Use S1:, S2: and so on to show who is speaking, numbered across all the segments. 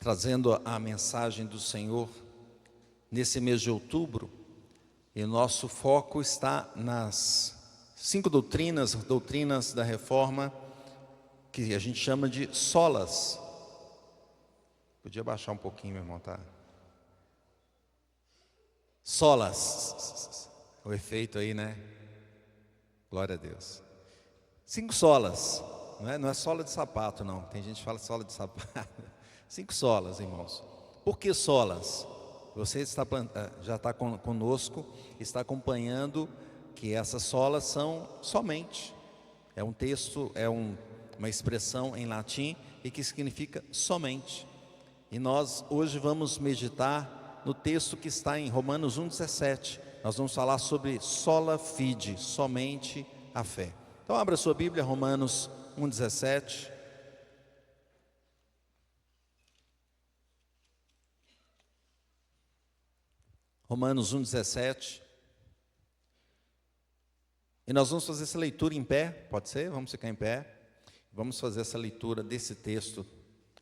S1: trazendo a mensagem do Senhor nesse mês de outubro, e o nosso foco está nas 5 doutrinas da Reforma, que a gente chama de solas. Podia baixar um pouquinho, meu irmão, tá? Solas, o efeito aí, né? Glória a Deus. 5 solas, não é sola de sapato, não. Tem gente que fala sola de sapato. 5 solas, irmãos. Por que solas? Você já está conosco, está acompanhando que essas solas são somente. É um texto, uma expressão em latim e que significa somente. E nós hoje vamos meditar no texto que está em Romanos 1,17. Nós vamos falar sobre sola fide, somente a fé. Então abra sua Bíblia, Romanos 1,17. Romanos 1,17. E nós vamos fazer essa leitura em pé, pode ser? Vamos ficar em pé. Vamos fazer essa leitura desse texto,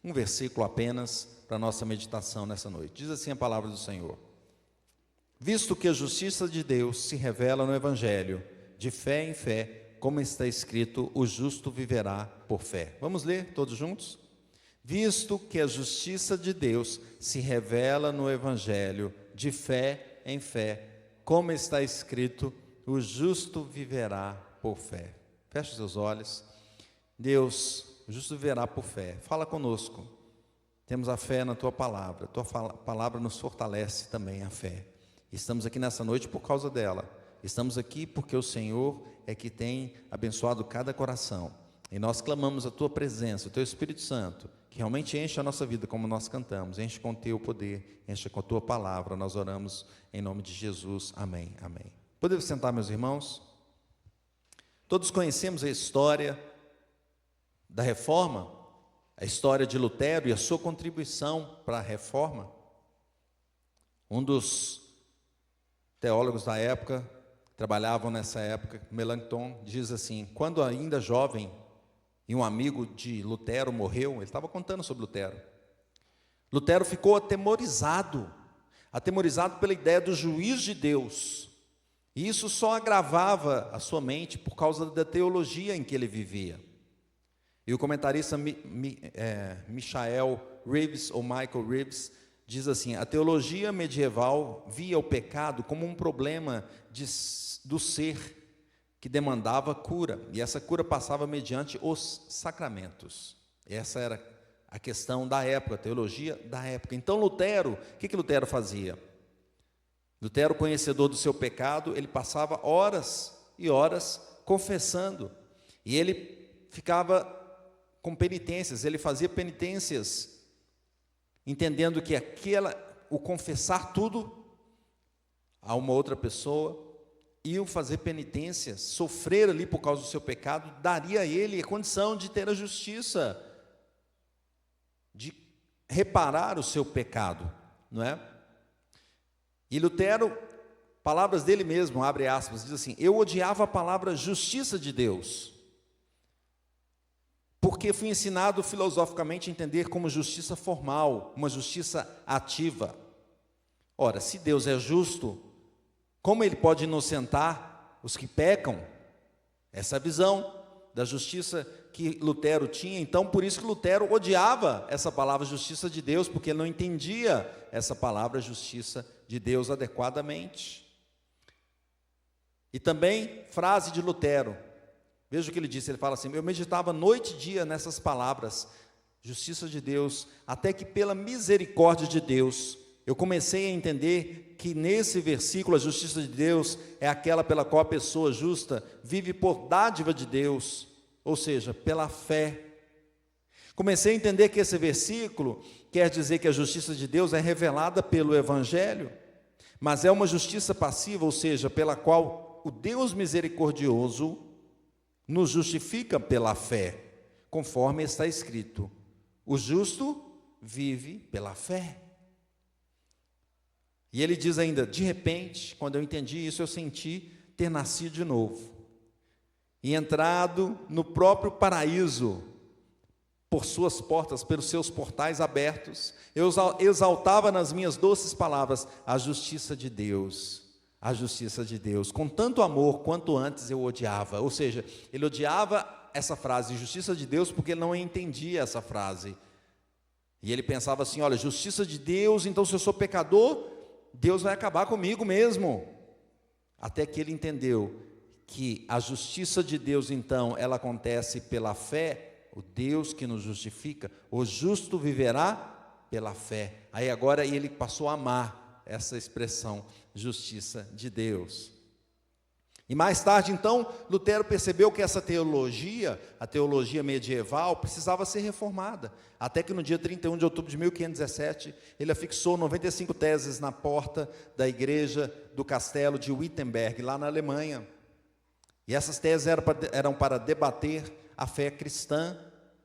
S1: um versículo apenas, para a nossa meditação nessa noite. Diz assim a palavra do Senhor: visto que a justiça de Deus se revela no Evangelho, de fé em fé, como está escrito, o justo viverá por fé. Vamos ler todos juntos? Visto que a justiça de Deus se revela no Evangelho, de fé em fé, como está escrito, o justo viverá por fé. Feche os seus olhos. Deus, o justo viverá por fé. Fala conosco. Temos a fé na Tua palavra. Tua palavra nos fortalece também a fé. Estamos aqui nessa noite por causa dela. Estamos aqui porque o Senhor é que tem abençoado cada coração. E nós clamamos a Tua presença, o Teu Espírito Santo, que realmente enche a nossa vida como nós cantamos, enche com o Teu poder, enche com a Tua palavra. Nós oramos em nome de Jesus. Amém, amém. Podemos sentar, meus irmãos? Todos conhecemos a história da Reforma, a história de Lutero e a sua contribuição para a Reforma. Um dos teólogos da época, trabalhavam nessa época, Melanchthon, diz assim: quando ainda jovem, e um amigo de Lutero morreu, ele estava contando sobre Lutero. Lutero ficou atemorizado pela ideia do juízo de Deus. E isso só agravava a sua mente por causa da teologia em que ele vivia. E o comentarista Michael Reeves diz assim: a teologia medieval via o pecado como um problema do ser que demandava cura, e essa cura passava mediante os sacramentos. Essa era a questão da época, a teologia da época. Então Lutero, o que Lutero fazia? Lutero, conhecedor do seu pecado, ele passava horas e horas confessando, e ele ficava com penitências, ele fazia penitências, entendendo que o confessar tudo a uma outra pessoa, iam fazer penitências, sofrer ali por causa do seu pecado, daria a ele a condição de ter a justiça, de reparar o seu pecado, não é? E Lutero, palavras dele mesmo, abre aspas, diz assim: eu odiava a palavra justiça de Deus, porque fui ensinado filosoficamente a entender como justiça formal, uma justiça ativa. Ora, se Deus é justo, como Ele pode inocentar os que pecam? Essa é a visão da justiça que Lutero tinha. Então, por isso que Lutero odiava essa palavra justiça de Deus, porque ele não entendia essa palavra justiça de Deus adequadamente. E também, frase de Lutero, veja o que ele disse, ele fala assim: eu meditava noite e dia nessas palavras, justiça de Deus, até que pela misericórdia de Deus, eu comecei a entender que nesse versículo a justiça de Deus é aquela pela qual a pessoa justa vive por dádiva de Deus, ou seja, pela fé. Comecei a entender que esse versículo quer dizer que a justiça de Deus é revelada pelo Evangelho, mas é uma justiça passiva, ou seja, pela qual o Deus misericordioso nos justifica pela fé, conforme está escrito: o justo vive pela fé. E ele diz ainda: de repente, quando eu entendi isso, eu senti ter nascido de novo e entrado no próprio paraíso, por suas portas, pelos seus portais abertos. Eu exaltava nas minhas doces palavras a justiça de Deus. A justiça de Deus, com tanto amor quanto antes eu odiava. Ou seja, ele odiava essa frase, justiça de Deus, porque ele não entendia essa frase. E ele pensava assim, olha, justiça de Deus, então se eu sou pecador, Deus vai acabar comigo mesmo. Até que ele entendeu que a justiça de Deus, então, ela acontece pela fé, o Deus que nos justifica, o justo viverá pela fé. Aí agora ele passou a amar essa expressão, justiça de Deus. E mais tarde, então, Lutero percebeu que essa teologia, a teologia medieval, precisava ser reformada. Até que no dia 31 de outubro de 1517, ele afixou 95 teses na porta da igreja do castelo de Wittenberg, lá na Alemanha. E essas teses eram para debater a fé cristã,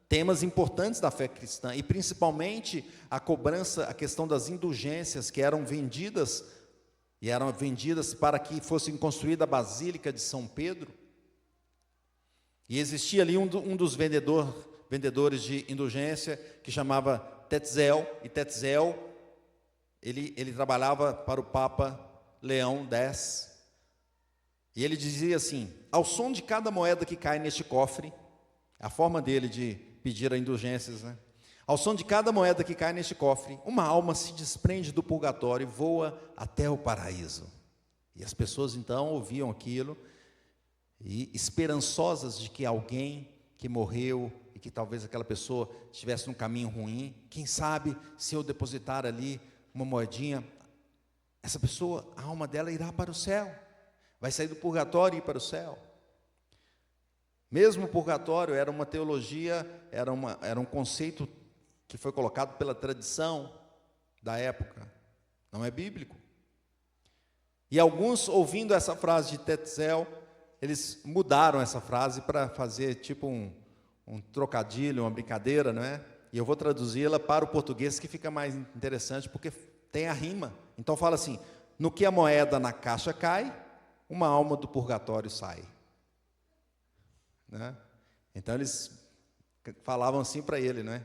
S1: temas importantes da fé cristã, e principalmente a cobrança, a questão das indulgências que eram vendidas para que fosse construída a Basílica de São Pedro. E existia ali um dos vendedores de indulgência, que chamava Tetzel, e Tetzel, ele trabalhava para o Papa Leão X, e ele dizia assim, ao som de cada moeda que cai neste cofre, a forma dele de pedir a indulgências, né? Ao som de cada moeda que cai neste cofre, uma alma se desprende do purgatório e voa até o paraíso. E as pessoas então ouviam aquilo, e esperançosas de que alguém que morreu, e que talvez aquela pessoa estivesse num caminho ruim, quem sabe se eu depositar ali uma moedinha, essa pessoa, a alma dela irá para o céu, vai sair do purgatório e ir para o céu. Mesmo o purgatório era uma teologia, era um conceito que foi colocado pela tradição da época, não é bíblico. E alguns, ouvindo essa frase de Tetzel, eles mudaram essa frase para fazer tipo um trocadilho, uma brincadeira, não é? E eu vou traduzi-la para o português, que fica mais interessante, porque tem a rima. Então fala assim, no que a moeda na caixa cai, uma alma do purgatório sai. Né? Então eles falavam assim para ele, não é?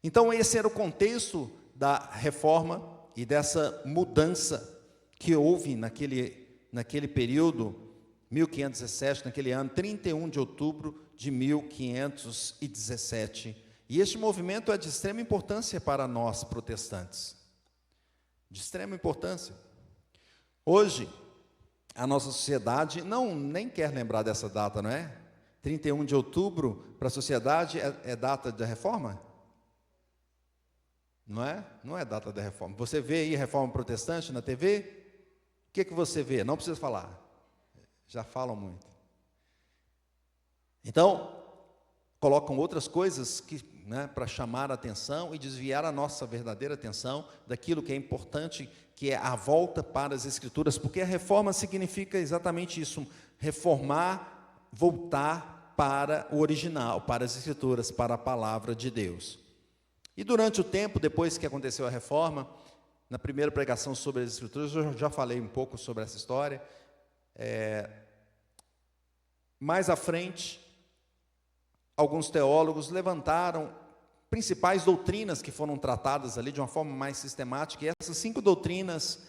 S1: Então esse era o contexto da reforma e dessa mudança que houve naquele período, 1517, naquele ano, 31 de outubro de 1517. E este movimento é de extrema importância para nós protestantes. De extrema importância. Hoje, a nossa sociedade nem quer lembrar dessa data, não é? 31 de outubro, para a sociedade, é data da reforma? Não é? Não é data da reforma. Você vê aí a reforma protestante na TV? O que você vê? Não precisa falar. Já falam muito. Então, colocam outras coisas para chamar a atenção e desviar a nossa verdadeira atenção daquilo que é importante, que é a volta para as Escrituras, porque a reforma significa exatamente isso, reformar, voltar para o original, para as Escrituras, para a palavra de Deus. E durante o tempo, depois que aconteceu a reforma, na primeira pregação sobre as Escrituras, eu já falei um pouco sobre essa história. Mais à frente, alguns teólogos levantaram principais doutrinas que foram tratadas ali de uma forma mais sistemática, e essas 5 doutrinas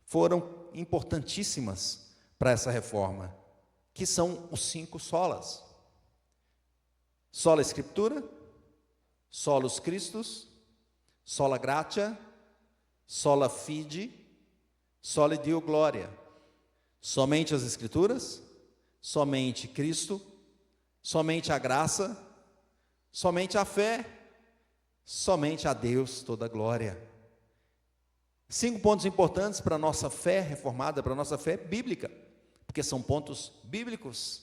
S1: foram importantíssimas para essa reforma, que são os 5 solas. Sola Scriptura, solus Christus, sola gratia, sola fide, soli Deo gloria. Somente as Escrituras, somente Cristo, somente a graça, somente a fé, somente a Deus toda a glória. 5 pontos importantes para a nossa fé reformada, para a nossa fé bíblica, porque são pontos bíblicos.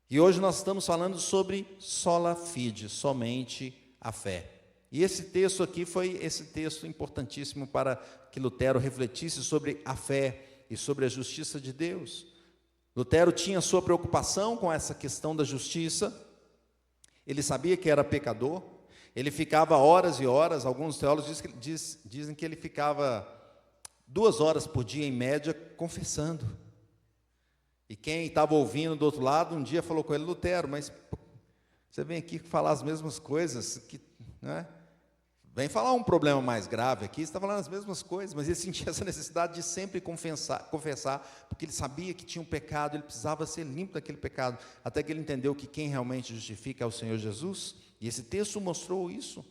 S1: E hoje nós estamos falando sobre sola fide, somente a fé. E esse texto aqui foi esse texto importantíssimo para que Lutero refletisse sobre a fé e sobre a justiça de Deus. Lutero tinha sua preocupação com essa questão da justiça, ele sabia que era pecador, ele ficava horas e horas, alguns teólogos dizem que ele ficava 2 horas por dia, em média, confessando. E quem estava ouvindo do outro lado, um dia falou com ele: Lutero, mas você vem aqui falar as mesmas coisas, né? Vem falar um problema mais grave aqui, você está falando as mesmas coisas, mas ele sentia essa necessidade de sempre confessar, porque ele sabia que tinha um pecado, ele precisava ser limpo daquele pecado, até que ele entendeu que quem realmente justifica é o Senhor Jesus, e esse texto mostrou isso.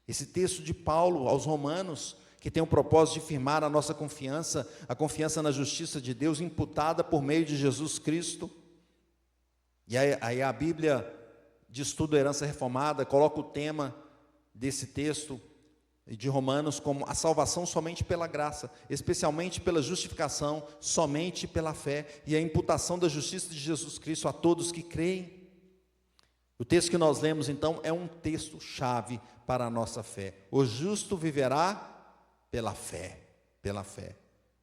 S1: Esse texto de Paulo aos Romanos, que tem o propósito de firmar a nossa confiança, a confiança na justiça de Deus, imputada por meio de Jesus Cristo. E aí a Bíblia de Estudo Herança Reformada coloca o tema desse texto de Romanos como a salvação somente pela graça, especialmente pela justificação, somente pela fé, e a imputação da justiça de Jesus Cristo a todos que creem. O texto que nós lemos então é um texto chave para a nossa fé. O justo viverá pela fé, pela fé.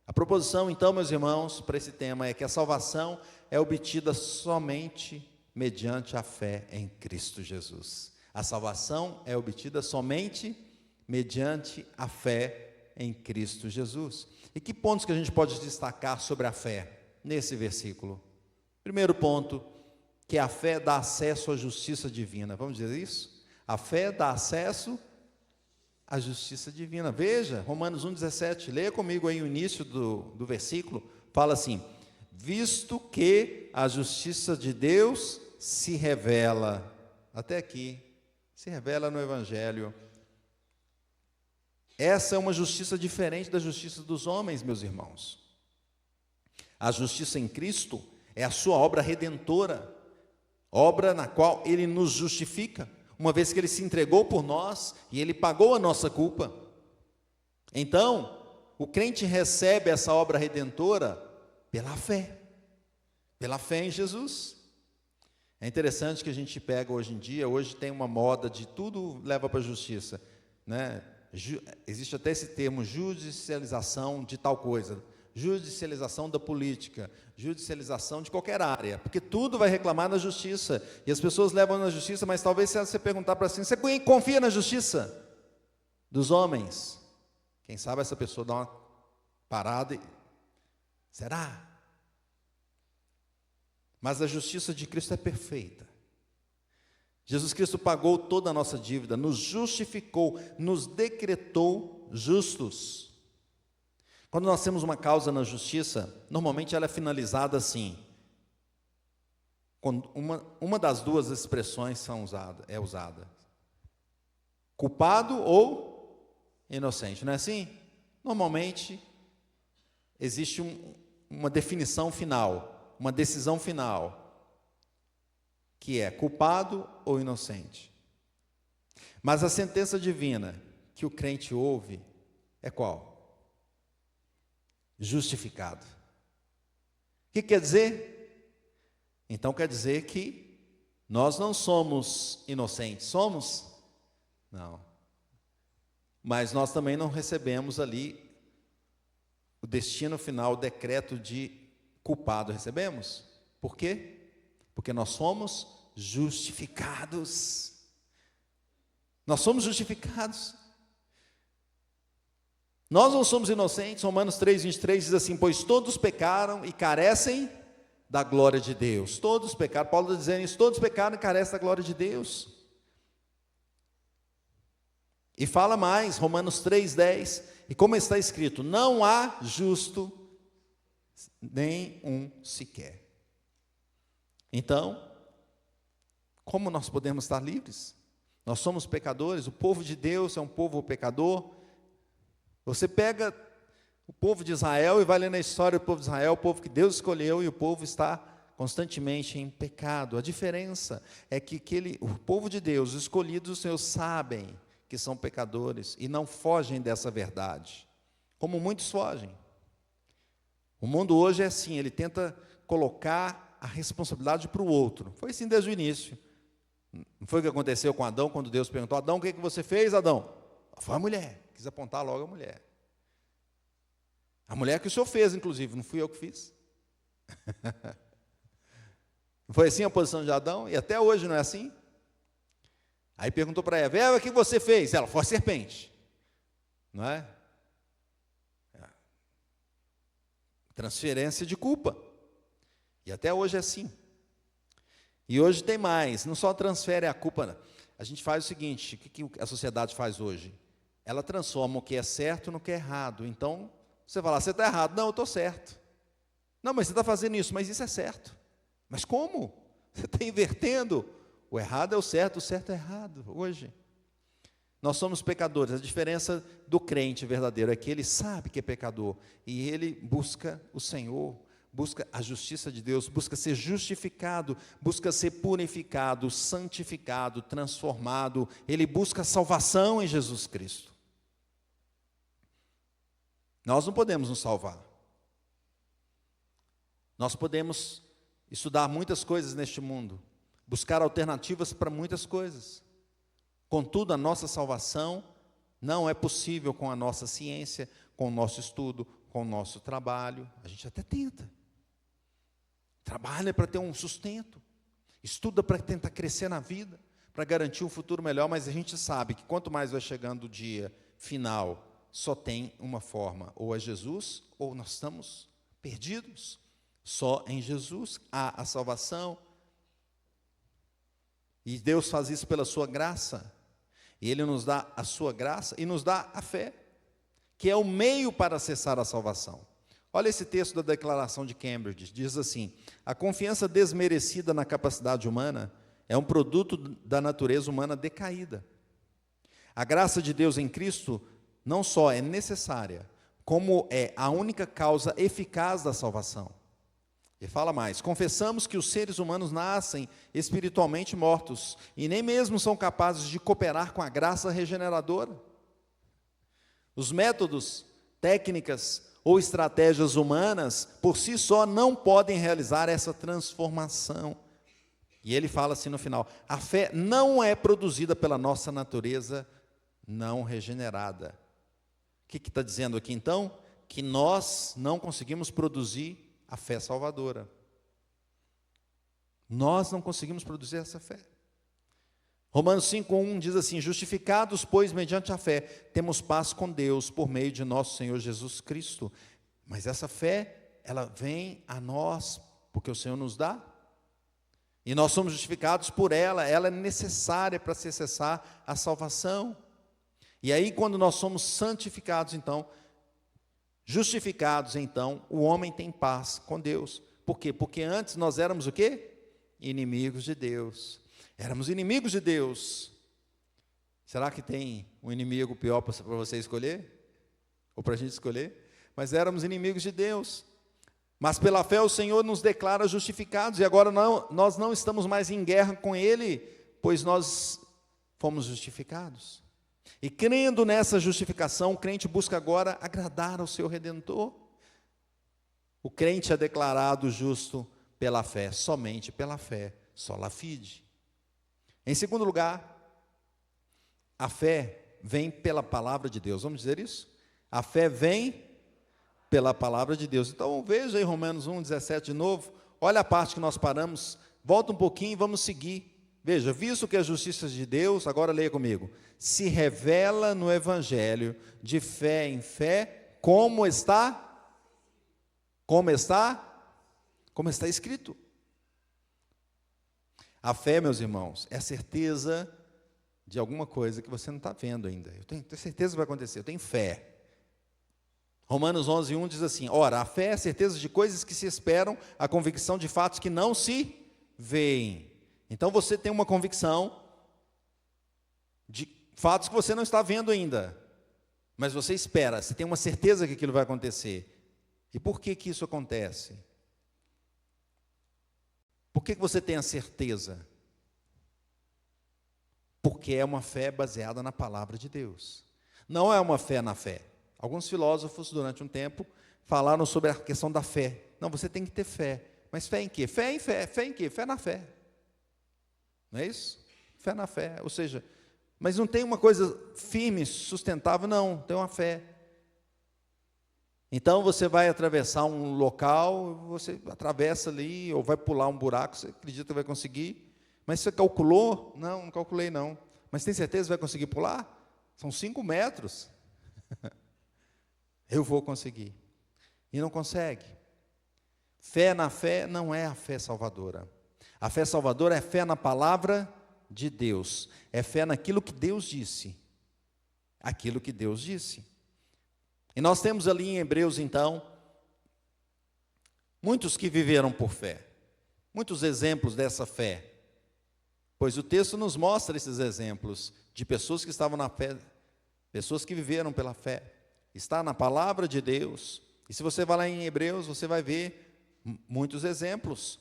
S1: A proposição então, meus irmãos, para esse tema é que a salvação é obtida somente mediante a fé em Cristo Jesus. A salvação é obtida somente mediante a fé em Cristo Jesus. E que pontos que a gente pode destacar sobre a fé nesse versículo? Primeiro ponto, que a fé dá acesso à justiça divina. Vamos dizer isso? A fé dá acesso à justiça divina. Veja, Romanos 1,17, leia comigo aí o início do versículo, fala assim: visto que a justiça de Deus se revela, até aqui, se revela no Evangelho. Essa é uma justiça diferente da justiça dos homens, meus irmãos. A justiça em Cristo é a sua obra redentora, obra na qual Ele nos justifica, uma vez que Ele se entregou por nós e Ele pagou a nossa culpa. Então, o crente recebe essa obra redentora pela fé em Jesus. É interessante que a gente pega hoje em dia, hoje tem uma moda de tudo leva para a justiça, né? Existe até esse termo, judicialização de tal coisa, judicialização da política, judicialização de qualquer área, porque tudo vai reclamar na justiça, e as pessoas levam na justiça, mas talvez se você perguntar para si, você confia na justiça dos homens? Quem sabe essa pessoa dá uma parada e, será? Mas a justiça de Cristo é perfeita. Jesus Cristo pagou toda a nossa dívida, nos justificou, nos decretou justos. Quando nós temos uma causa na justiça, normalmente ela é finalizada assim. Quando uma das duas expressões é usada. Culpado ou inocente, não é assim? Normalmente existe uma definição final, uma decisão final, que é culpado ou inocente. Mas a sentença divina que o crente ouve é qual? Justificado. O que quer dizer? Então quer dizer que nós não somos inocentes, somos? Não. Mas nós também não recebemos ali o destino final, o decreto de culpado, recebemos? Por quê? Porque nós somos justificados. Nós somos justificados. Nós não somos inocentes. Romanos 3,23 diz assim: pois todos pecaram e carecem da glória de Deus. Todos pecaram, Paulo está dizendo isso, todos pecaram e carecem da glória de Deus. E fala mais, Romanos 3,10, e como está escrito, não há justo nem um sequer. Então, como nós podemos estar livres? Nós somos pecadores, o povo de Deus é um povo pecador. Você pega o povo de Israel e vai ler na história do povo de Israel, o povo que Deus escolheu, e o povo está constantemente em pecado. A diferença é que o povo de Deus, os escolhidos do Senhor, sabem que são pecadores e não fogem dessa verdade, como muitos fogem. O mundo hoje é assim, ele tenta colocar a responsabilidade para o outro. Foi assim desde o início. Não foi o que aconteceu com Adão, quando Deus perguntou: Adão, o que você fez, Adão? Foi a mulher, quis apontar logo a mulher. A mulher que o senhor fez, inclusive, não fui eu que fiz. Não foi assim a posição de Adão? E até hoje não é assim? Aí perguntou para Eva: o que você fez? Ela: foi a serpente. Não é? Transferência de culpa. E até hoje é assim. E hoje tem mais, não só transfere a culpa. A gente faz o seguinte, o que a sociedade faz hoje? Ela transforma o que é certo no que é errado. Então, você fala, você está errado. Não, eu estou certo. Não, mas você está fazendo isso, mas isso é certo. Mas como? Você está invertendo. O errado é o certo é errado, hoje. Nós somos pecadores. A diferença do crente verdadeiro é que ele sabe que é pecador. E ele busca o Senhor, busca a justiça de Deus, busca ser justificado, busca ser purificado, santificado, transformado. Ele busca salvação em Jesus Cristo. Nós não podemos nos salvar. Nós podemos estudar muitas coisas neste mundo, buscar alternativas para muitas coisas. Contudo, a nossa salvação não é possível com a nossa ciência, com o nosso estudo, com o nosso trabalho. A gente até tenta. Trabalha para ter um sustento, estuda para tentar crescer na vida, para garantir um futuro melhor, mas a gente sabe que quanto mais vai chegando o dia final, só tem uma forma, ou é Jesus, ou nós estamos perdidos. Só em Jesus há a salvação. E Deus faz isso pela sua graça. E Ele nos dá a sua graça e nos dá a fé, que é o meio para acessar a salvação. Olha esse texto da Declaração de Cambridge, diz assim: a confiança desmerecida na capacidade humana é um produto da natureza humana decaída. A graça de Deus em Cristo não só é necessária, como é a única causa eficaz da salvação. E fala mais: confessamos que os seres humanos nascem espiritualmente mortos e nem mesmo são capazes de cooperar com a graça regeneradora. Os métodos, técnicas ou estratégias humanas, por si só, não podem realizar essa transformação. E ele fala assim no final: a fé não é produzida pela nossa natureza não regenerada. O que está dizendo aqui então? Que nós não conseguimos produzir a fé salvadora. Nós não conseguimos produzir essa fé. Romanos 5:1 diz assim: justificados, pois, mediante a fé, temos paz com Deus por meio de nosso Senhor Jesus Cristo. Mas essa fé, ela vem a nós, porque o Senhor nos dá. E nós somos justificados por ela é necessária para se acessar a salvação. E aí, quando nós somos santificados, então, justificados, então, o homem tem paz com Deus. Por quê? Porque antes nós éramos o quê? Inimigos de Deus. Éramos inimigos de Deus. Será que tem um inimigo pior para você escolher? Ou para a gente escolher? Mas éramos inimigos de Deus. Mas pela fé o Senhor nos declara justificados. E agora nós não estamos mais em guerra com Ele, pois nós fomos justificados. E crendo nessa justificação, o crente busca agora agradar ao seu Redentor. O crente é declarado justo pela fé, somente pela fé, sola fide. Em segundo lugar, a fé vem pela palavra de Deus. Vamos dizer isso? A fé vem pela palavra de Deus. Então veja aí Romanos 1:17 de novo. Olha a parte que nós paramos. Volta um pouquinho e vamos seguir. Veja, visto que a justiça de Deus, agora leia comigo, se revela no Evangelho, de fé em fé, como está? Como está? Como está escrito. A fé, meus irmãos, é a certeza de alguma coisa que você não está vendo ainda. Eu tenho certeza que vai acontecer, eu tenho fé. Romanos 11:1 diz assim: ora, a fé é a certeza de coisas que se esperam, a convicção de fatos que não se veem. Então você tem uma convicção de fatos que você não está vendo ainda, mas você espera, você tem uma certeza que aquilo vai acontecer. E por que isso acontece? Por que você tem a certeza? Porque é uma fé baseada na palavra de Deus. Não é uma fé na fé. Alguns filósofos, durante um tempo, falaram sobre a questão da fé. Não, você tem que ter fé. Mas fé em quê? Fé em fé. Fé em quê? Fé na fé. Não é isso? Fé na fé. Ou seja, mas não tem uma coisa firme, sustentável, não. Tem uma fé. Então você vai atravessar um local, você atravessa ali, ou vai pular um buraco, você acredita que vai conseguir. Mas você calculou? Não, não calculei não. Mas tem certeza que vai conseguir pular? São 5 metros. Eu vou conseguir. E não consegue. Fé na fé não é a fé salvadora. A fé salvadora é fé na palavra de Deus. É fé naquilo que Deus disse. Aquilo que Deus disse. E nós temos ali em Hebreus, então, muitos que viveram por fé. Muitos exemplos dessa fé. Pois o texto nos mostra esses exemplos de pessoas que estavam na fé, pessoas que viveram pela fé. Está na palavra de Deus. E se você vai lá em Hebreus, você vai ver muitos exemplos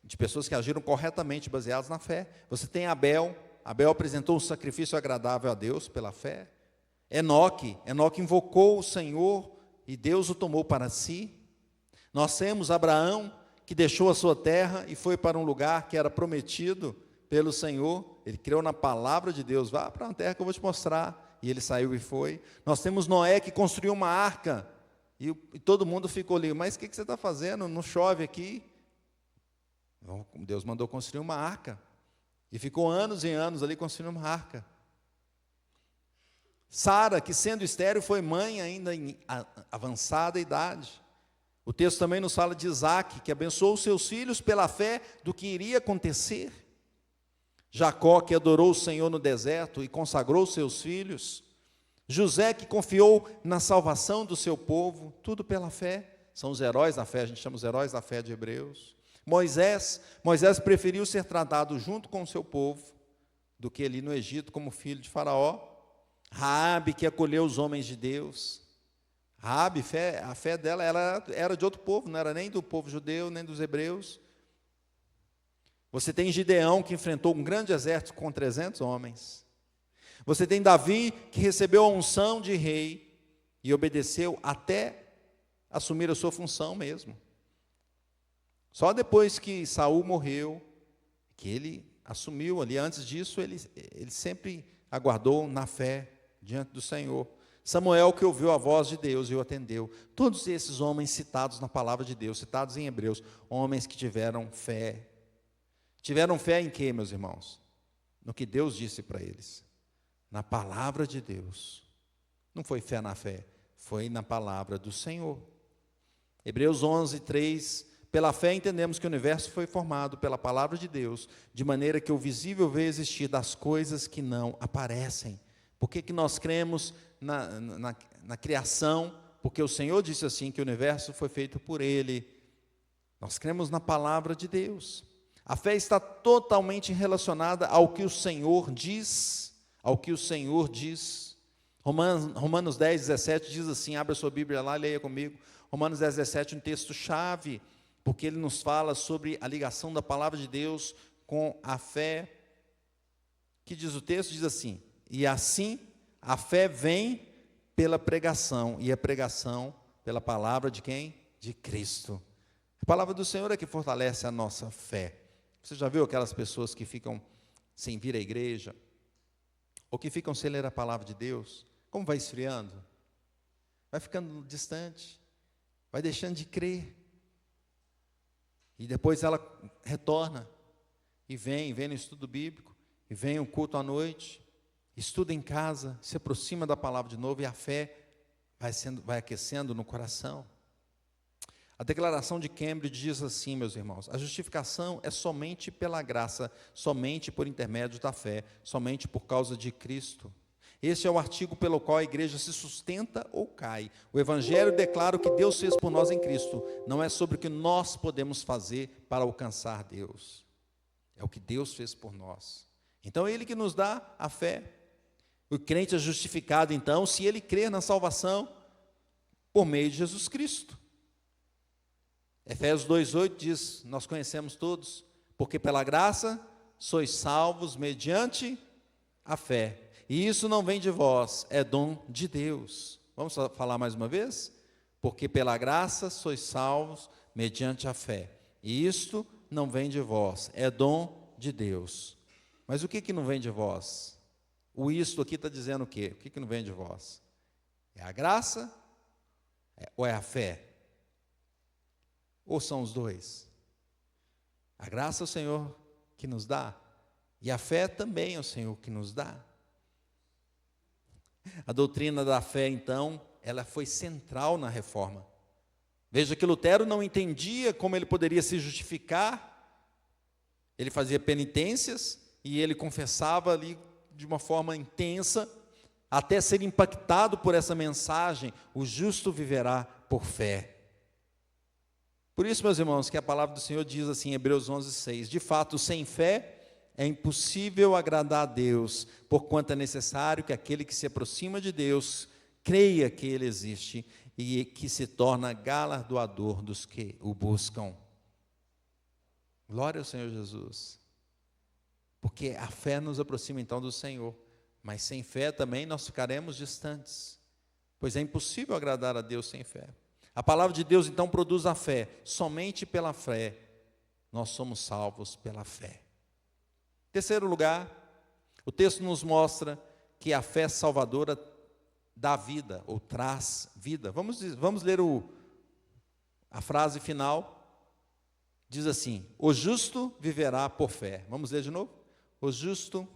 S1: de pessoas que agiram corretamente baseados na fé. Você tem Abel. Abel apresentou um sacrifício agradável a Deus pela fé. Enoque invocou o Senhor e Deus o tomou para si. Nós temos Abraão, que deixou a sua terra e foi para um lugar que era prometido pelo Senhor. Ele creu na palavra de Deus. Vá para uma terra que eu vou te mostrar. E ele saiu e foi. Nós temos Noé, que construiu uma arca. E todo mundo ficou ali, mas o que você está fazendo? Não chove aqui? Deus mandou construir uma arca. E ficou anos e anos ali construindo uma arca. Sara, que sendo estéril, foi mãe ainda em avançada idade. O texto também nos fala de Isaac, que abençoou os seus filhos pela fé do que iria acontecer. Jacó, que adorou o Senhor no deserto e consagrou seus filhos. José, que confiou na salvação do seu povo, tudo pela fé. São os heróis da fé, a gente chama os heróis da fé de Hebreus. Moisés preferiu ser tratado junto com o seu povo do que ali no Egito como filho de Faraó. Raabe, que acolheu os homens de Deus. Raabe, a fé dela era de outro povo, não era nem do povo judeu, nem dos hebreus. Você tem Gideão, que enfrentou um grande exército com 300 homens. Você tem Davi, que recebeu a unção de rei e obedeceu até assumir a sua função mesmo. Só depois que Saul morreu, que ele assumiu ali. Antes disso, ele sempre aguardou na fé diante do Senhor. Samuel, que ouviu a voz de Deus e o atendeu. Todos esses homens citados na palavra de Deus, citados em Hebreus, homens que tiveram fé. Tiveram fé em quê, meus irmãos? No que Deus disse para eles. Na palavra de Deus. Não foi fé na fé, foi na palavra do Senhor. Hebreus 11, 3. Pela fé entendemos que o universo foi formado pela palavra de Deus, de maneira que o visível veio existir das coisas que não aparecem. Por que nós cremos na criação? Porque o Senhor disse assim, que o universo foi feito por Ele. Nós cremos na palavra de Deus. A fé está totalmente relacionada ao que o Senhor diz, Romanos 10, 17 diz assim, abra sua Bíblia lá e leia comigo. Romanos 10, 17, um texto-chave, porque ele nos fala sobre a ligação da palavra de Deus com a fé. Que diz o texto? Diz assim, e assim a fé vem pela pregação, e a pregação pela palavra de quem? De Cristo. A palavra do Senhor é que fortalece a nossa fé. Você já viu aquelas pessoas que ficam sem vir à igreja, ou que ficam sem ler a palavra de Deus? Como vai esfriando? Vai ficando distante, vai deixando de crer, e depois ela retorna, e vem no estudo bíblico, e vem o culto à noite, estuda em casa, se aproxima da palavra de novo, e a fé vai aquecendo no coração. A declaração de Cambridge diz assim, meus irmãos, a justificação é somente pela graça, somente por intermédio da fé, somente por causa de Cristo. Este é o artigo pelo qual a igreja se sustenta ou cai. O Evangelho declara o que Deus fez por nós em Cristo, não é sobre o que nós podemos fazer para alcançar Deus. É o que Deus fez por nós. Então é Ele que nos dá a fé. O crente é justificado, então, se ele crer na salvação por meio de Jesus Cristo. Efésios 2,8 diz, nós conhecemos todos, porque pela graça sois salvos mediante a fé. E isso não vem de vós, é dom de Deus. Vamos falar mais uma vez? Porque pela graça sois salvos mediante a fé. E isto não vem de vós, é dom de Deus. Mas o que não vem de vós? O isto aqui está dizendo o quê? O que não vem de vós? É a graça ou é a fé? Ou são os dois? A graça é o Senhor que nos dá, e a fé também é o Senhor que nos dá. A doutrina da fé, então, ela foi central na reforma. Veja que Lutero não entendia como ele poderia se justificar, ele fazia penitências e ele confessava ali de uma forma intensa, até ser impactado por essa mensagem: o justo viverá por fé. Por isso, meus irmãos, que a palavra do Senhor diz assim em Hebreus 11:6, de fato, sem fé é impossível agradar a Deus, porquanto é necessário que aquele que se aproxima de Deus creia que Ele existe e que se torna galardoador dos que o buscam. Glória ao Senhor Jesus. Porque a fé nos aproxima então do Senhor, mas sem fé também nós ficaremos distantes, pois é impossível agradar a Deus sem fé. A palavra de Deus então produz a fé. Somente pela fé nós somos salvos pela fé. Terceiro lugar, o texto nos mostra que a fé salvadora dá vida, ou traz vida. Vamos ler a frase final. Diz assim: o justo viverá por fé. Vamos ler de novo? O justo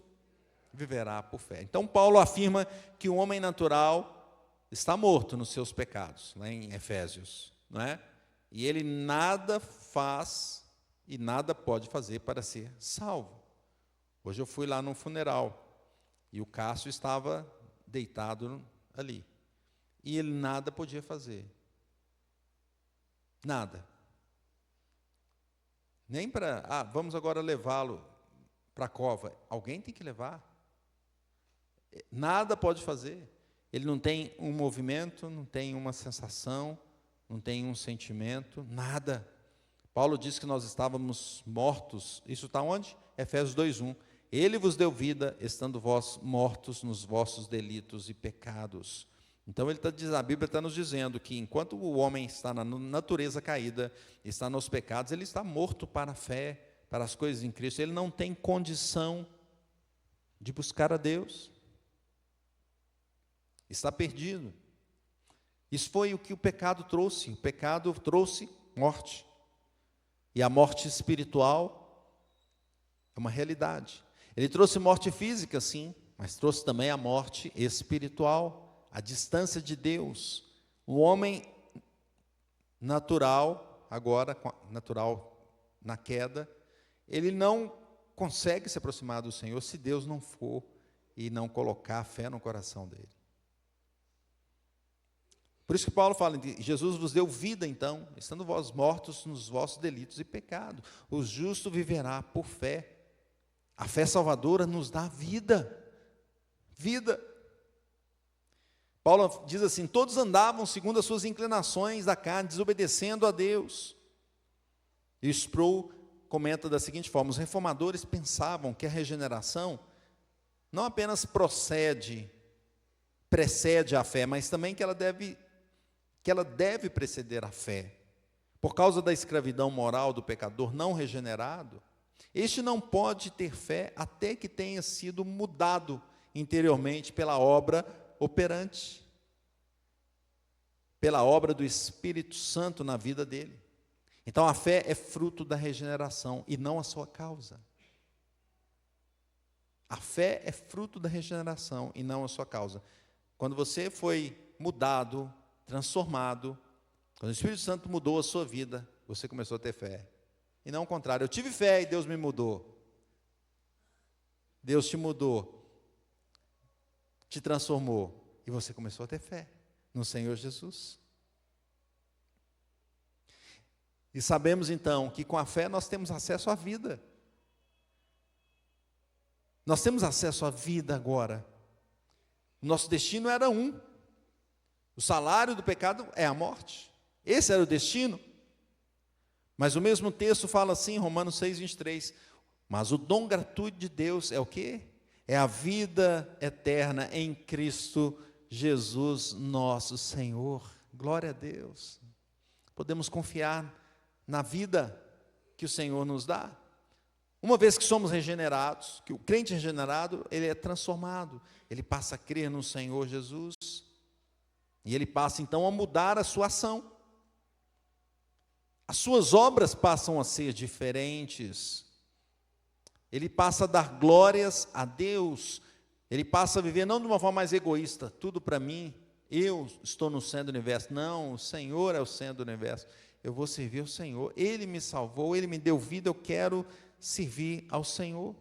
S1: viverá por fé. Então Paulo afirma que o homem natural está morto nos seus pecados, lá em Efésios, não é? E ele nada faz e nada pode fazer para ser salvo. Hoje eu fui lá num funeral e o Cássio estava deitado ali e ele nada podia fazer, nada, nem para, vamos agora levá-lo para a cova. Alguém tem que levar, nada pode fazer. Ele não tem um movimento, não tem uma sensação, não tem um sentimento, nada. Paulo diz que nós estávamos mortos. Isso está onde? Efésios 2:1. Ele vos deu vida, estando vós mortos nos vossos delitos e pecados. Então a Bíblia está nos dizendo que enquanto o homem está na natureza caída, está nos pecados, ele está morto para a fé, para as coisas em Cristo. Ele não tem condição de buscar a Deus. Está perdido. Isso foi o que o pecado trouxe. O pecado trouxe morte. E a morte espiritual é uma realidade. Ele trouxe morte física, sim, mas trouxe também a morte espiritual, a distância de Deus. O homem natural, agora, natural na queda, ele não consegue se aproximar do Senhor se Deus não for e não colocar a fé no coração dele. Por isso que Paulo fala: Jesus vos deu vida então, estando vós mortos nos vossos delitos e pecados. O justo viverá por fé. A fé salvadora nos dá vida. Vida. Paulo diz assim: todos andavam segundo as suas inclinações da carne, desobedecendo a Deus. E Sproul comenta da seguinte forma: os reformadores pensavam que a regeneração não apenas precede a fé, mas também que ela deve preceder a fé. Por causa da escravidão moral do pecador não regenerado, este não pode ter fé até que tenha sido mudado interiormente pela obra operante, pela obra do Espírito Santo na vida dele. Então a fé é fruto da regeneração e não a sua causa. A fé é fruto da regeneração e não a sua causa. Quando você foi mudado, transformado, quando o Espírito Santo mudou a sua vida, você começou a ter fé. E não o contrário: eu tive fé e Deus me mudou. Deus te mudou, te transformou, e você começou a ter fé no Senhor Jesus. E sabemos então que com a fé nós temos acesso à vida. Nós temos acesso à vida agora. O nosso destino era um. O salário do pecado é a morte. Esse era o destino. Mas o mesmo texto fala assim, Romanos 6:23, mas o dom gratuito de Deus é o quê? É a vida eterna em Cristo Jesus nosso Senhor. Glória a Deus. Podemos confiar na vida que o Senhor nos dá. Uma vez que somos regenerados, que o crente regenerado, ele é transformado, ele passa a crer no Senhor Jesus, e ele passa então a mudar a sua ação. As suas obras passam a ser diferentes. Ele passa a dar glórias a Deus. Ele passa a viver não de uma forma mais egoísta, tudo para mim, eu estou no centro do universo. Não, o Senhor é o centro do universo. Eu vou servir ao Senhor. Ele me salvou, Ele me deu vida, eu quero servir ao Senhor.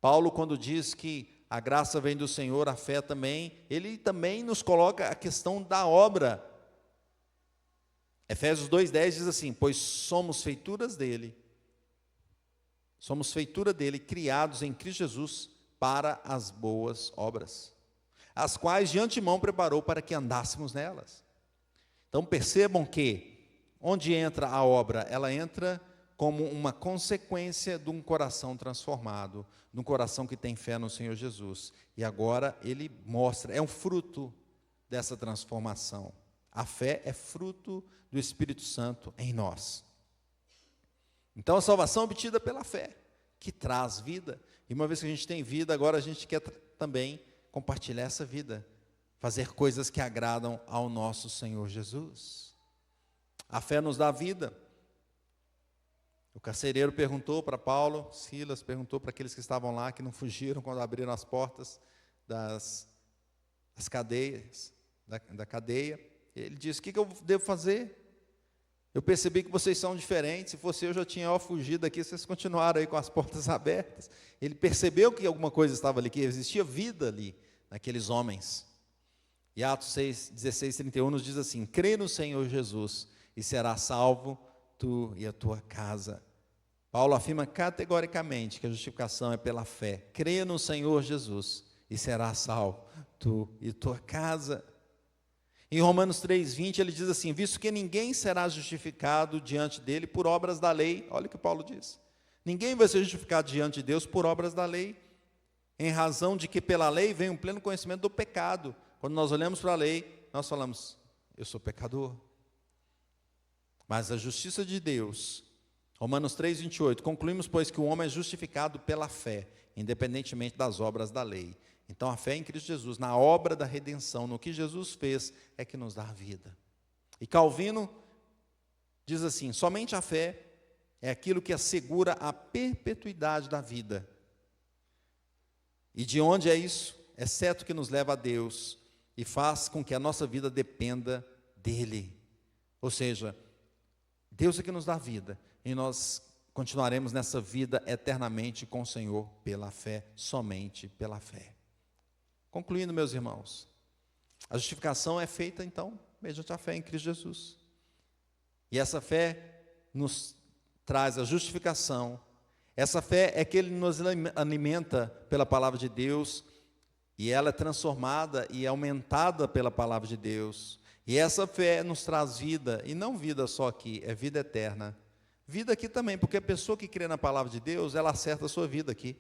S1: Paulo, quando diz que a graça vem do Senhor, a fé também, ele também nos coloca a questão da obra. Efésios 2,10 diz assim: pois somos feituras dele, criados em Cristo Jesus para as boas obras, as quais de antemão preparou para que andássemos nelas. Então percebam que, onde entra a obra, ela entra como uma consequência de um coração transformado, de um coração que tem fé no Senhor Jesus. E agora ele mostra, é um fruto dessa transformação. A fé é fruto do Espírito Santo em nós. Então a salvação é obtida pela fé, que traz vida. E uma vez que a gente tem vida, agora a gente quer também compartilhar essa vida, fazer coisas que agradam ao nosso Senhor Jesus. A fé nos dá vida. O carcereiro perguntou para Paulo, Silas perguntou para aqueles que estavam lá, que não fugiram quando abriram as portas das cadeias, da cadeia. Ele disse: o que eu devo fazer? Eu percebi que vocês são diferentes. Se fosse eu, já tinha fugido daqui, vocês continuaram aí com as portas abertas. Ele percebeu que alguma coisa estava ali, que existia vida ali, naqueles homens. E Atos 16:31 nos diz assim: crê no Senhor Jesus e será salvo tu e a tua casa. Paulo afirma categoricamente que a justificação é pela fé. Crê no Senhor Jesus e será salvo tu e tua casa. Em Romanos 3,20 ele diz assim: visto que ninguém será justificado diante dele por obras da lei. Olha o que Paulo diz: ninguém vai ser justificado diante de Deus por obras da lei, em razão de que pela lei vem um pleno conhecimento do pecado. Quando nós olhamos para a lei, nós falamos: eu sou pecador. Mas a justiça de Deus, Romanos 3,28, concluímos, pois, que o homem é justificado pela fé, independentemente das obras da lei. Então, a fé em Cristo Jesus, na obra da redenção, no que Jesus fez, é que nos dá a vida. E Calvino diz assim: somente a fé é aquilo que assegura a perpetuidade da vida. E de onde é isso? É certo que nos leva a Deus e faz com que a nossa vida dependa dEle. Ou seja, Deus é que nos dá vida, e nós continuaremos nessa vida eternamente com o Senhor pela fé, somente pela fé. Concluindo, meus irmãos, a justificação é feita então mediante a fé em Cristo Jesus. E essa fé nos traz a justificação. Essa fé é que Ele nos alimenta pela palavra de Deus, e ela é transformada e aumentada pela palavra de Deus. E essa fé nos traz vida, e não vida só aqui, é vida eterna. Vida aqui também, porque a pessoa que crê na palavra de Deus, ela acerta a sua vida aqui.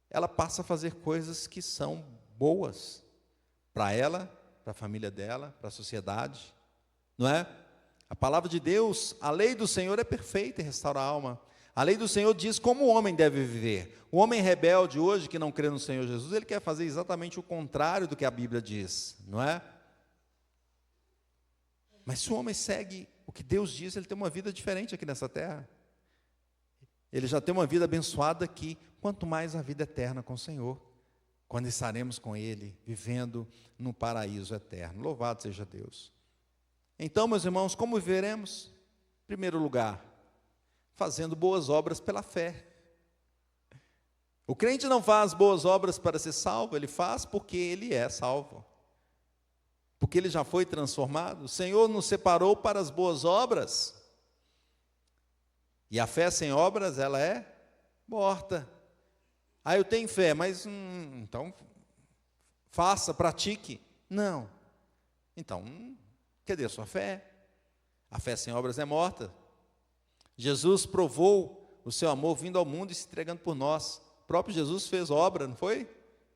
S1: Ela passa a fazer coisas que são boas para ela, para a família dela, para a sociedade, não é? A palavra de Deus, a lei do Senhor é perfeita e restaura a alma. A lei do Senhor diz como o homem deve viver. O homem rebelde hoje, que não crê no Senhor Jesus, ele quer fazer exatamente o contrário do que a Bíblia diz, não é? Mas se o homem segue o que Deus diz, ele tem uma vida diferente aqui nessa terra. Ele já tem uma vida abençoada aqui, quanto mais a vida eterna com o Senhor, quando estaremos com Ele, vivendo no paraíso eterno. Louvado seja Deus. Então, meus irmãos, como viveremos? Em primeiro lugar, fazendo boas obras pela fé. O crente não faz boas obras para ser salvo, ele faz porque ele é salvo. Porque ele já foi transformado. O Senhor nos separou para as boas obras. E a fé sem obras, ela é morta. Ah, eu tenho fé, mas então faça, pratique. Não. Então, cadê a sua fé? A fé sem obras é morta. Jesus provou o seu amor vindo ao mundo e se entregando por nós. O próprio Jesus fez obra, não foi? O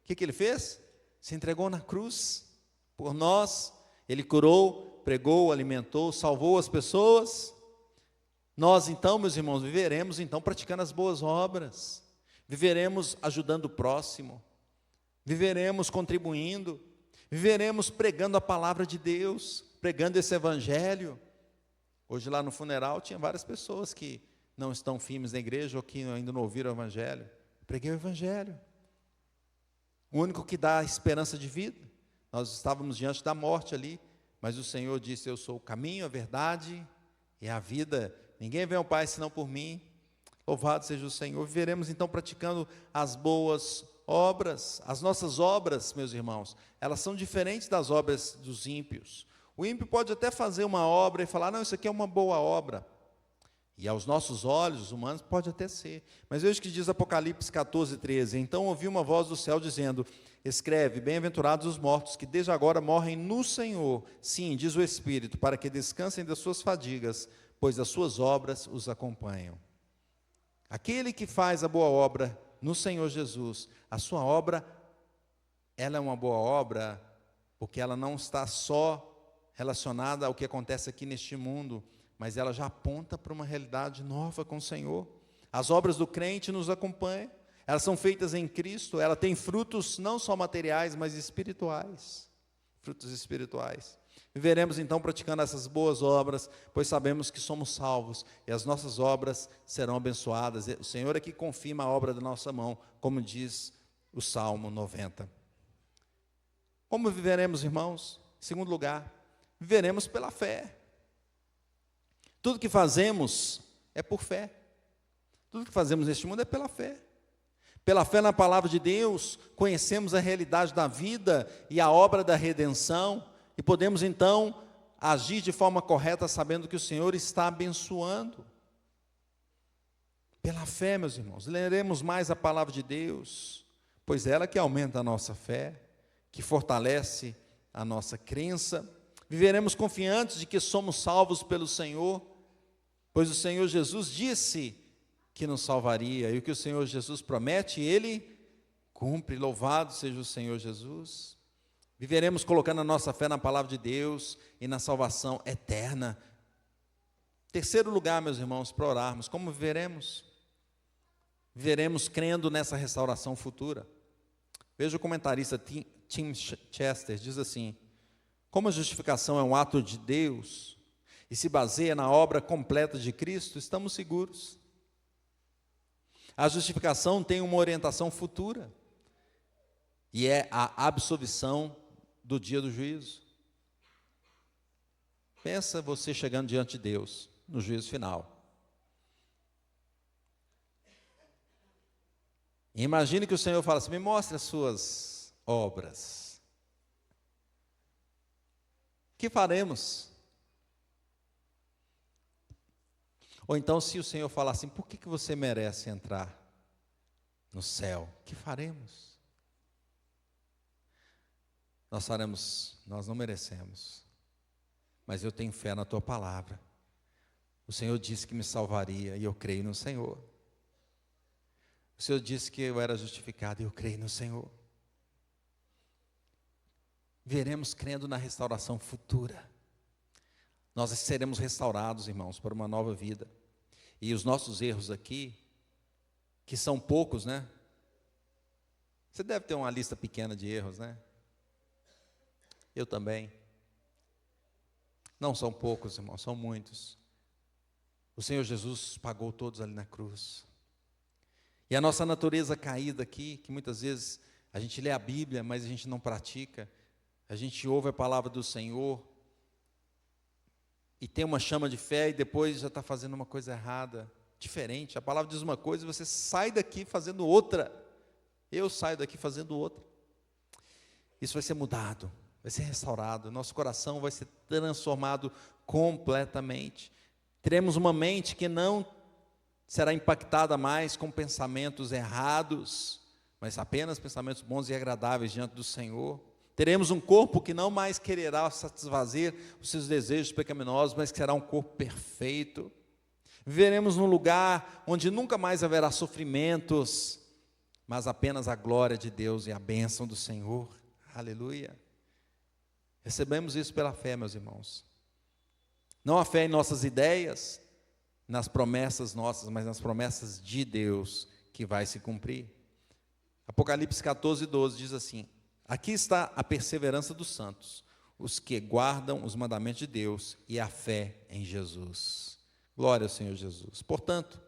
S1: que ele fez? Se entregou na cruz por nós. Ele curou, pregou, alimentou, salvou as pessoas. Nós então, meus irmãos, viveremos então praticando as boas obras, viveremos ajudando o próximo, viveremos contribuindo, viveremos pregando a palavra de Deus, pregando esse evangelho. Hoje lá no funeral tinha várias pessoas que não estão firmes na igreja ou que ainda não ouviram o evangelho. Eu preguei o evangelho, o único que dá esperança de vida. nós estávamos diante da morte ali, mas o Senhor disse: eu sou o caminho, a verdade e a vida, ninguém vem ao Pai senão por mim. Louvado seja o Senhor. Viveremos então praticando as boas obras. As nossas obras, meus irmãos, elas são diferentes das obras dos ímpios. O ímpio pode até fazer uma obra e falar: não, isso aqui é uma boa obra. E aos nossos olhos humanos pode até ser. Mas veja o que diz Apocalipse 14, 13. Então ouvi uma voz do céu dizendo: escreve, bem-aventurados os mortos, que desde agora morrem no Senhor. Sim, diz o Espírito, para que descansem das suas fadigas, pois as suas obras os acompanham. Aquele que faz a boa obra no Senhor Jesus, a sua obra, ela é uma boa obra, porque ela não está só relacionada ao que acontece aqui neste mundo, mas ela já aponta para uma realidade nova com o Senhor. As obras do crente nos acompanham, elas são feitas em Cristo, ela tem frutos não só materiais, mas espirituais, frutos espirituais. Viveremos então praticando essas boas obras, pois sabemos que somos salvos, e as nossas obras serão abençoadas. O Senhor é que confirma a obra da nossa mão, como diz o Salmo 90. Como viveremos, irmãos? Em segundo lugar, viveremos pela fé. Tudo que fazemos é por fé. Tudo que fazemos neste mundo é pela fé. Pela fé na palavra de Deus, conhecemos a realidade da vida e a obra da redenção, e podemos então agir de forma correta, sabendo que o Senhor está abençoando. Pela fé, meus irmãos, leremos mais a palavra de Deus, pois é ela que aumenta a nossa fé, que fortalece a nossa crença. Viveremos confiantes de que somos salvos pelo Senhor, pois o Senhor Jesus disse que nos salvaria, e o que o Senhor Jesus promete, Ele cumpre. Louvado seja o Senhor Jesus. Viveremos colocando a nossa fé na palavra de Deus e na salvação eterna. Terceiro lugar, meus irmãos, para orarmos, como viveremos? Viveremos crendo nessa restauração futura. Veja o comentarista Tim Chester, diz assim: como a justificação é um ato de Deus e se baseia na obra completa de Cristo, estamos seguros. A justificação tem uma orientação futura, e é a absolvição do dia do juízo. Pensa você chegando diante de Deus, no juízo final. E imagine que o Senhor fala assim: me mostre as suas obras. O que faremos? Ou então, se o Senhor falar assim: por que você merece entrar no céu? O que faremos? Nós faremos: nós não merecemos, mas eu tenho fé na tua palavra. O Senhor disse que me salvaria, e eu creio no Senhor. O Senhor disse que eu era justificado, e eu creio no Senhor. Veremos crendo na restauração futura. Nós seremos restaurados, irmãos, para uma nova vida. E os nossos erros aqui, que são poucos, né? Você deve ter uma lista pequena de erros, né? Eu também. Não são poucos, irmãos, são muitos. O Senhor Jesus pagou todos ali na cruz. E a nossa natureza caída aqui, que muitas vezes a gente lê a Bíblia, mas a gente não pratica. A gente ouve a palavra do Senhor e tem uma chama de fé e depois já está fazendo uma coisa errada, diferente. A palavra diz uma coisa e você sai daqui fazendo outra. Eu saio daqui fazendo outra. Isso vai ser mudado, vai ser restaurado. Nosso coração vai ser transformado completamente. Teremos uma mente que não será impactada mais com pensamentos errados, mas apenas pensamentos bons e agradáveis diante do Senhor. Teremos um corpo que não mais quererá satisfazer os seus desejos pecaminosos, mas que será um corpo perfeito. Viveremos num lugar onde nunca mais haverá sofrimentos, mas apenas a glória de Deus e a bênção do Senhor. Aleluia. Recebemos isso pela fé, meus irmãos. Não a fé em nossas ideias, nas promessas nossas, mas nas promessas de Deus que vai se cumprir. Apocalipse 14, 12 diz assim: aqui está a perseverança dos santos, os que guardam os mandamentos de Deus e a fé em Jesus. Glória ao Senhor Jesus. Portanto,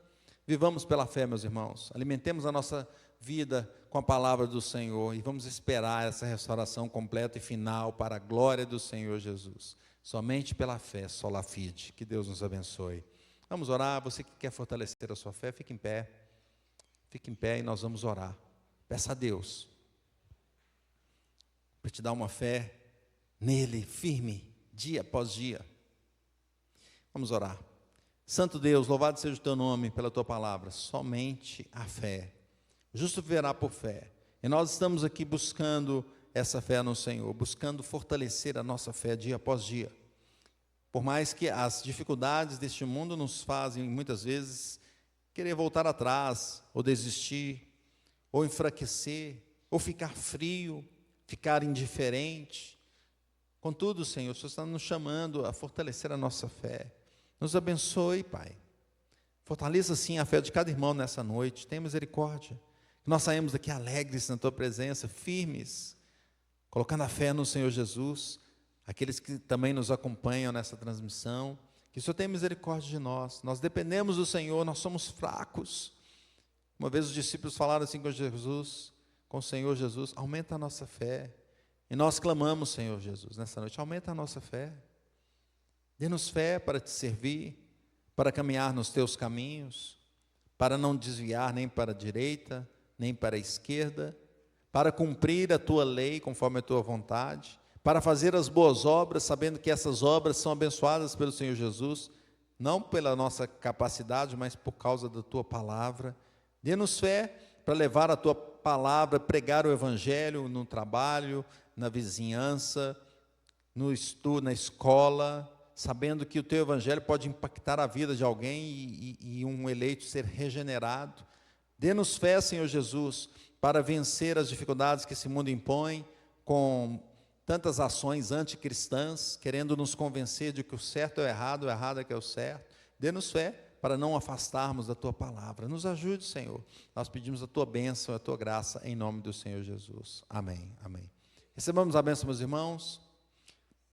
S1: vivamos pela fé, meus irmãos. Alimentemos a nossa vida com a palavra do Senhor, e vamos esperar essa restauração completa e final para a glória do Senhor Jesus. Somente pela fé, sola fide. Que Deus nos abençoe. Vamos orar. Você que quer fortalecer a sua fé, fique em pé. Fique em pé e nós vamos orar. Peça a Deus para te dar uma fé nele, firme, dia após dia. Vamos orar. Santo Deus, louvado seja o teu nome pela tua palavra. Somente a fé. O justo viverá por fé. E nós estamos aqui buscando essa fé no Senhor, buscando fortalecer a nossa fé dia após dia. Por mais que as dificuldades deste mundo nos fazem, muitas vezes, querer voltar atrás, ou desistir, ou enfraquecer, ou ficar frio, ficar indiferente. Contudo, Senhor, o Senhor está nos chamando a fortalecer a nossa fé. Nos abençoe, Pai. Fortaleça, sim, a fé de cada irmão nessa noite. Tenha misericórdia. Que nós saímos daqui alegres na Tua presença, firmes, colocando a fé no Senhor Jesus. Aqueles que também nos acompanham nessa transmissão, que o Senhor tenha misericórdia de nós. Nós dependemos do Senhor, nós somos fracos. Uma vez os discípulos falaram assim com Jesus, com o Senhor Jesus: aumenta a nossa fé. E nós clamamos, Senhor Jesus, nessa noite: aumenta a nossa fé. Dê-nos fé para te servir, para caminhar nos teus caminhos, para não desviar nem para a direita, nem para a esquerda, para cumprir a tua lei conforme a tua vontade, para fazer as boas obras, sabendo que essas obras são abençoadas pelo Senhor Jesus, não pela nossa capacidade, mas por causa da tua palavra. Dê-nos fé para levar a tua palavra, pregar o evangelho no trabalho, na vizinhança, no estudo, na escola, sabendo que o teu evangelho pode impactar a vida de alguém e um eleito ser regenerado. Dê-nos fé, Senhor Jesus, para vencer as dificuldades que esse mundo impõe, com tantas ações anticristãs, querendo nos convencer de que o certo é o errado é que é o certo. Dê-nos fé para não afastarmos da tua palavra. Nos ajude, Senhor. Nós pedimos a tua bênção, a tua graça, em nome do Senhor Jesus. Amém. Amém. Recebamos a bênção, meus irmãos.